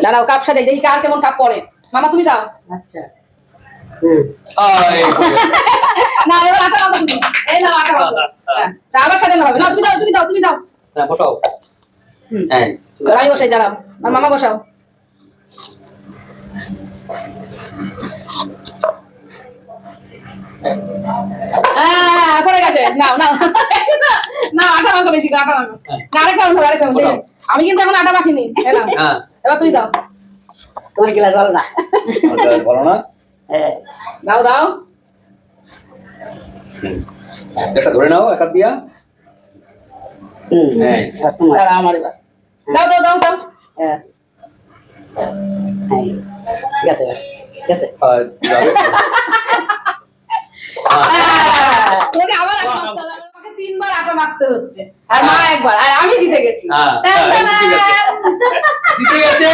দাঁড়াও কাপ সাজাই দেখি কার কেমন কাপ পড়ে। মামা তুমি দাও। আচ্ছা না এবার আটা মাখো তুমি। এই নাও আটা মাখো। হ্যাঁ আবার সাজানো হবে। না তুমি দাও তুমি দাও তুমি দাও। না বসাও। হ্যাঁ রাই বসাই দাঁড়াও। আর মামা বসাও। পড়ে গেছে। নাও নাও না আটা মাখো বেশি আটা মাখো। না আরেকটা মাখো আরেকটা মাখো। আমি কিন্তু এখন আটা মাখিনি। হ্যাঁ এবার তুই দাও। তোমার গিলাস বলো না বলো না। দাও দাও। একটা ধরে নাও এক হাত দিয়া। হ্যাঁ দাঁড়া আমার এবার দাও দাও দাও দাও। গেছে গেছে তোকে আবার আমাকে 3 বার আটা মাখতে হচ্ছে আর মা একবার আর আমি জিতে গেছি। জিতে গেছে।